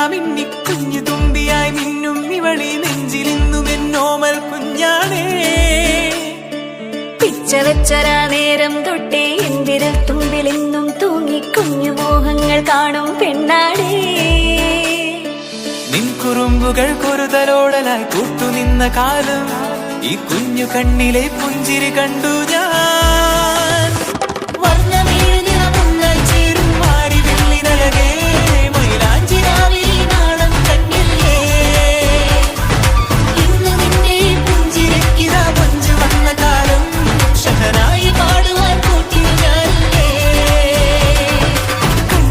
മിന്നി കുഞ്ഞു തുമ്പിയായി മിന്നും ഇവളി നെഞ്ചിലിന്നും എന്നോമൽ കുഞ്ഞാണേ. പിച്ച വെച്ചരാ നേരം തൊട്ടേ എന്തിരൽ തുമ്പിലെന്നും തൂങ്ങി കുഞ്ഞു മോഹങ്ങൾ കാണും പെണ്ണാടേ. നിൻ കുറുമ്പുകൾ കുറുതലോടലായി കൂട്ടുനിന്ന കാലം ഈ കുഞ്ഞു കണ്ണിലെ പുഞ്ചിരി കണ്ടു.